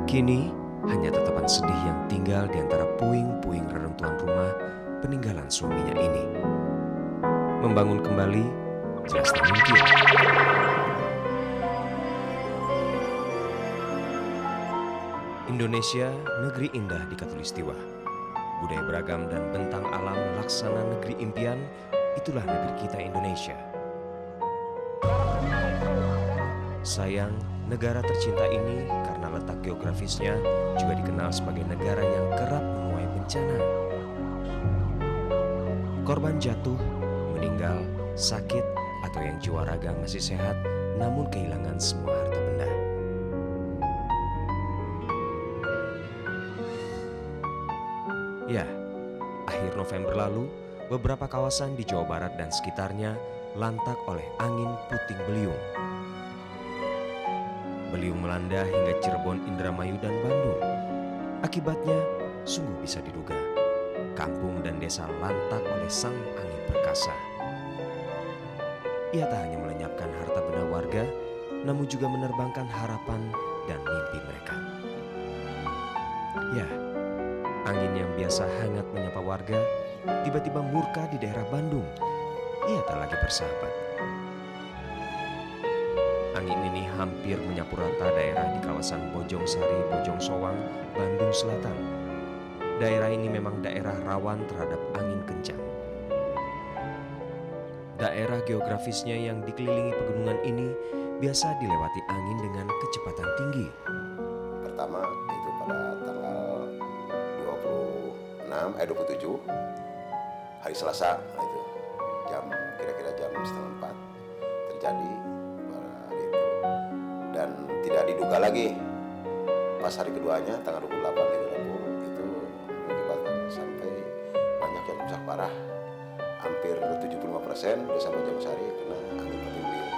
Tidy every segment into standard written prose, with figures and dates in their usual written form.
Kini, hanya tatapan sedih yang tinggal di antara puing-puing reruntuhan rumah peninggalan suaminya ini. Membangun kembali, jelas tak mungkin. Indonesia, negeri indah di Katulistiwa. Budaya beragam dan bentang alam laksana negeri impian, itulah negeri kita Indonesia. Sayang, negara tercinta ini karena letak geografisnya juga dikenal sebagai negara yang kerap menuai bencana. Korban jatuh, meninggal, sakit, atau yang jiwa raga masih sehat namun kehilangan semua harta benda. Ya, akhir November lalu, beberapa kawasan di Jawa Barat dan sekitarnya lantak oleh angin puting beliung. Beliung melanda hingga Cirebon, Indramayu, dan Bandung. Akibatnya, sungguh bisa diduga, kampung dan desa lantak oleh sang angin perkasa. Ia tak hanya melenyapkan harta benda warga, namun juga menerbangkan harapan dan mimpi mereka. Ya, angin yang biasa hangat menyapa warga, tiba-tiba murka di daerah Bandung. Ia tak lagi bersahabat. Angin ini hampir menyapu rata daerah di kawasan Bojong Sari, Bojong Soang, Bandung Selatan. Daerah ini memang daerah rawan terhadap angin kencang. Daerah geografisnya yang dikelilingi pegunungan ini biasa dilewati angin dengan kecepatan tinggi. Pertama itu pada tanggal 27 hari Selasa, itu kira-kira jam 3:30 terjadi pada hari itu, dan tidak diduga lagi pas hari keduanya tanggal 28 hari Rabu itu mengakibatkan sampai banyak yang rusak parah. Hampir 75% desa Bojong Sari kena angin puting beliung.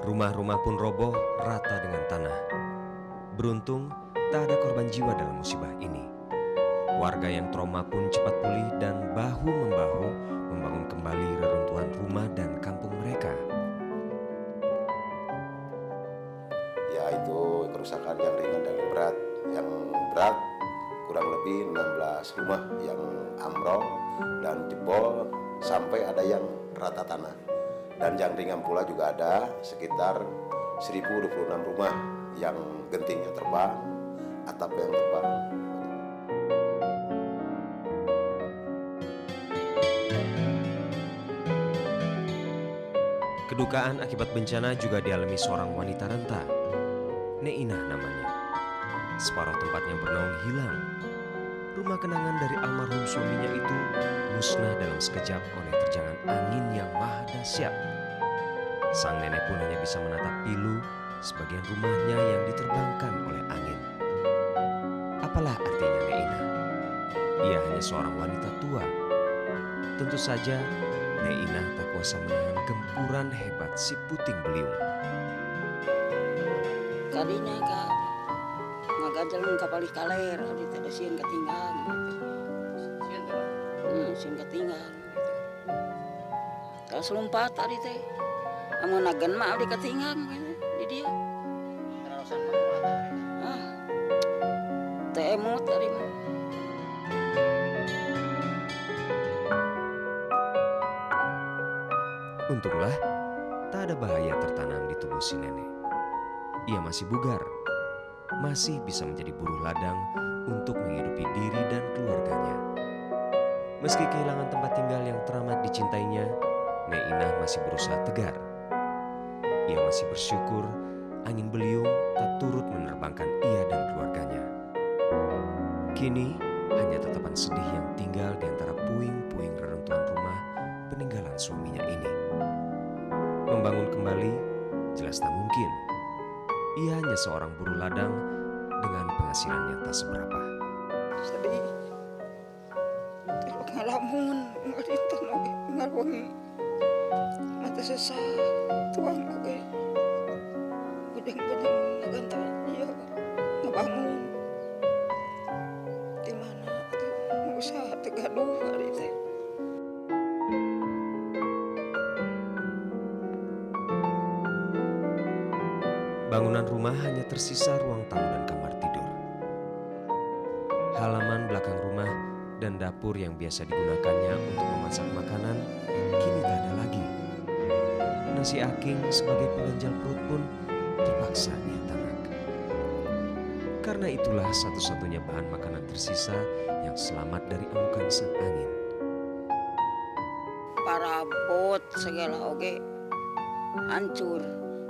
Rumah-rumah pun roboh rata dengan tanah. Beruntung, tak ada korban jiwa dalam musibah ini. Warga yang trauma pun cepat pulih dan bahu-membahu membangun kembali reruntuhan rumah dan kampung mereka. Yaitu kerusakan yang ringan dan berat. Yang berat kurang lebih 16 rumah yang ambrol dan jebol sampai ada yang rata tanah. Dan yang ringan pula juga ada sekitar 1026 rumah yang gentingnya terbang, atap yang terbang. Kedukaan akibat bencana juga dialami seorang wanita renta. Neinah namanya. Separuh tempatnya bernaung hilang. Rumah kenangan dari almarhum suaminya itu musnah dalam sekejap oleh terjangan angin yang maha dahsyat. Sang nenek pun hanya bisa menatap pilu sebagian rumahnya yang diterbangkan oleh angin. Apalah artinya Neinah? Ia hanya seorang wanita tua. Tentu saja Neinah tak kuasa menahan gempuran hebat si puting beliung. Kadinya ka ngagajal kapalih kaler di teh sieun katinggal gitu. Sieun katinggal gitu. Kalau selumpat tadi teh amun nagen mah abdi katinggal gitu di dia. Terusan mah teh emot tadi mah. Untunglah tak ada bahaya tertanam di tubuh si nenek. Ia masih bugar, masih bisa menjadi buruh ladang untuk menghidupi diri dan keluarganya. Meski kehilangan tempat tinggal yang teramat dicintainya, Neinah masih berusaha tegar. Ia masih bersyukur angin beliung tak turut menerbangkan ia dan keluarganya. Kini hanya tatapan sedih yang tinggal di antara puing-puing reruntuhan rumah peninggalan suaminya ini. Membangun kembali jelas tak mungkin. Ia hanya seorang buruh ladang dengan penghasilan yang tak seberapa. Sedih. Kalau ngalamun ngalintun oge ngalwangi. Mata sesa tuang oge. Bujang-bujang ngagantol dia ngebangun. Di mana atuh usaha tegaduh hari teh. bangunan rumah hanya tersisa ruang tamu dan kamar tidur. Halaman belakang rumah dan dapur yang biasa digunakannya untuk memasak makanan kini tak ada lagi. Nasi aking sebagai pengganjal perut pun terpaksa ia tanak. Karena itulah satu-satunya bahan makanan tersisa yang selamat dari amukan sang angin. Parabot segala oge hancur.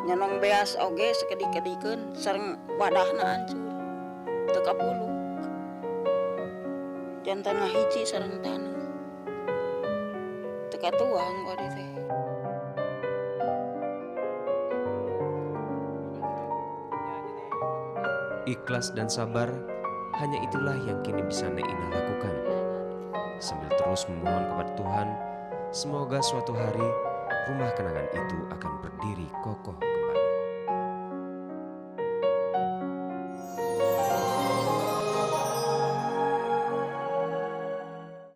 Nyonong beas oge sakedik-kedikeun sareng wadahna hancur. Teu kapuluk. Jantan ngahiji sareng taneuh. Teu katuang kode teh. Ikhlas dan sabar, hanya itulah yang kini bisa Neina lakukan. Sambil terus memohon kepada Tuhan, semoga suatu hari